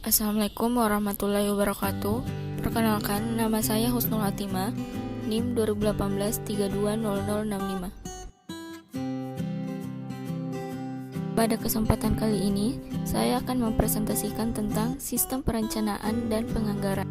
Assalamualaikum warahmatullahi wabarakatuh. Perkenalkan, nama saya Husnul Hatimah, NIM 2018320065. Pada kesempatan kali ini, saya akan mempresentasikan tentang sistem perencanaan dan penganggaran.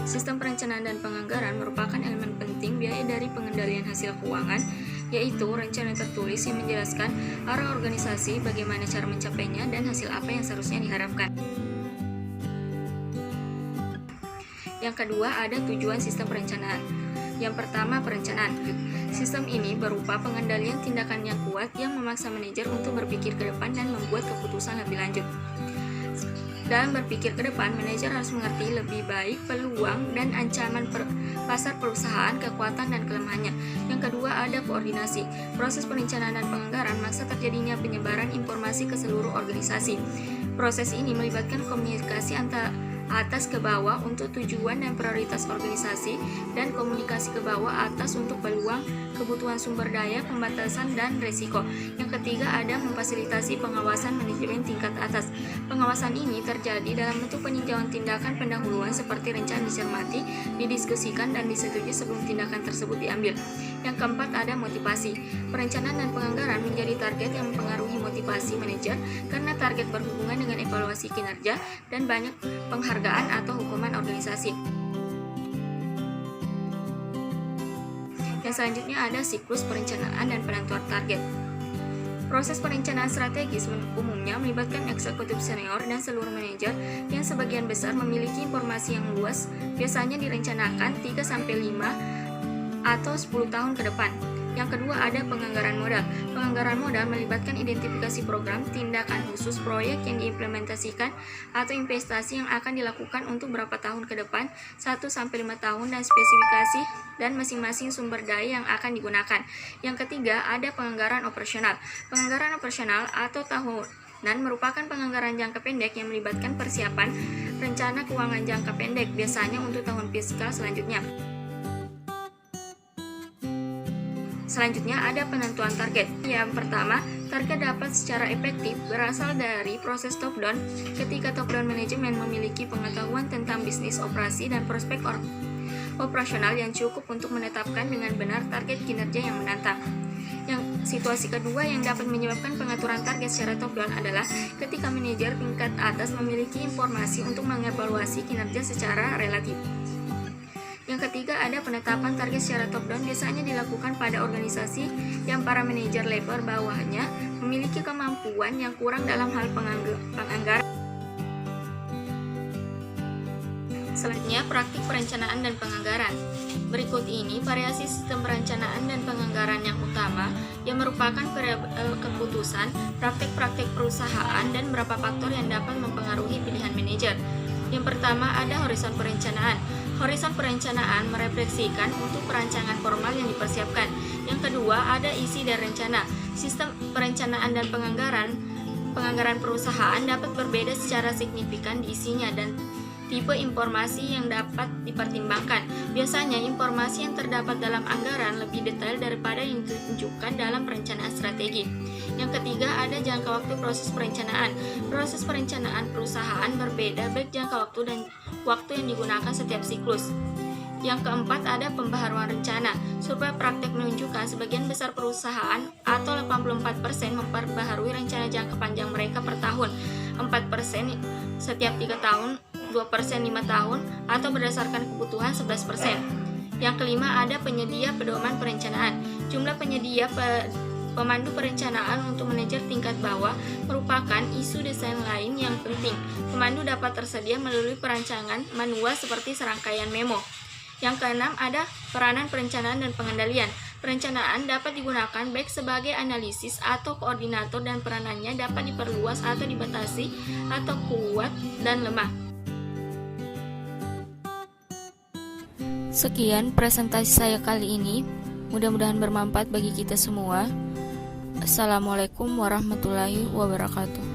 Sistem perencanaan dan penganggaran merupakan elemen penting biaya dari pengendalian hasil keuangan, yaitu rencana tertulis yang menjelaskan arah organisasi, bagaimana cara mencapainya, dan hasil apa yang seharusnya diharapkan. Yang kedua, ada tujuan sistem perencanaan. Yang pertama, perencanaan. Sistem ini berupa pengendalian tindakan yang kuat yang memaksa manajer untuk berpikir ke depan dan membuat keputusan lebih lanjut. Dalam berpikir ke depan, manajer harus mengerti lebih baik peluang dan ancaman pasar perusahaan, kekuatan dan kelemahannya. Yang kedua, ada koordinasi. Proses perencanaan dan penganggaran maksa terjadinya penyebaran informasi ke seluruh organisasi. Proses ini melibatkan komunikasi antara atas ke bawah untuk tujuan dan prioritas organisasi, dan komunikasi ke bawah atas untuk peluang, kebutuhan sumber daya, pembatasan, dan resiko. Yang ketiga, ada memfasilitasi pengawasan manajemen tingkat atas. Pengawasan ini terjadi dalam bentuk peninjauan tindakan pendahuluan seperti rencana dicermati, didiskusikan, dan disetujui sebelum tindakan tersebut diambil. Yang keempat, ada motivasi. Perencanaan dan penganggaran menjadi target yang mempengaruhi motivasi manajer karena target berhubungan dengan evaluasi kinerja dan banyak penghargaan atau hukuman organisasi. Yang selanjutnya ada siklus perencanaan dan penentuan target. Proses perencanaan strategis umumnya melibatkan eksekutif senior dan seluruh manajer yang sebagian besar memiliki informasi yang luas, biasanya direncanakan 3-5 atau 10 tahun ke depan. Yang kedua, ada penganggaran modal. Penganggaran modal melibatkan identifikasi program, tindakan khusus, proyek yang diimplementasikan, atau investasi yang akan dilakukan untuk berapa tahun ke depan, 1-5 tahun, dan spesifikasi dan masing-masing sumber daya yang akan digunakan. Yang ketiga, ada penganggaran operasional. Penganggaran operasional atau tahunan merupakan penganggaran jangka pendek yang melibatkan persiapan rencana keuangan jangka pendek, biasanya untuk tahun fiskal selanjutnya. Selanjutnya ada penentuan target. Yang pertama, target dapat secara efektif berasal dari proses top-down ketika top-down manajemen memiliki pengetahuan tentang bisnis operasi dan prospek operasional yang cukup untuk menetapkan dengan benar target kinerja yang menantang. Yang situasi kedua yang dapat menyebabkan pengaturan target secara top-down adalah ketika manajer tingkat atas memiliki informasi untuk mengevaluasi kinerja secara relatif. Yang ketiga, ada penetapan target secara top-down, biasanya dilakukan pada organisasi yang para manajer level bawahnya memiliki kemampuan yang kurang dalam hal penganggaran. Selanjutnya, praktik perencanaan dan penganggaran. Berikut ini variasi sistem perencanaan dan penganggaran yang utama yang merupakan variabel keputusan, praktik-praktik perusahaan, dan beberapa faktor yang dapat mempengaruhi pilihan manajer. Yang pertama, ada horizon perencanaan. Horizon perencanaan merefleksikan untuk perancangan formal yang dipersiapkan. Yang kedua, ada isi dan rencana. Sistem perencanaan dan penganggaran perusahaan dapat berbeda secara signifikan di isinya dan tipe informasi yang dapat dipertimbangkan. Biasanya informasi yang terdapat dalam anggaran lebih detail daripada yang ditunjukkan dalam perencanaan strategi. Yang ketiga, ada jangka waktu proses perencanaan. Proses perencanaan perusahaan berbeda baik jangka waktu dan waktu yang digunakan setiap siklus. Yang keempat, ada pembaharuan rencana. Survei praktek menunjukkan sebagian besar perusahaan atau 84% memperbaharui rencana jangka panjang mereka per tahun, 4% setiap 3 tahun, 2% 5 tahun, atau berdasarkan kebutuhan 11%. Yang kelima, ada penyedia pedoman perencanaan. Jumlah penyedia pemandu perencanaan untuk manajer tingkat bawah merupakan isu desain lain yang penting. Pemandu dapat tersedia melalui perancangan manual seperti serangkaian memo. Yang keenam, ada peranan perencanaan dan pengendalian. Perencanaan dapat digunakan baik sebagai analisis atau koordinator, dan peranannya dapat diperluas atau dibatasi atau kuat dan lemah. Sekian presentasi saya kali ini. Mudah-mudahan bermanfaat bagi kita semua. Assalamualaikum warahmatullahi wabarakatuh.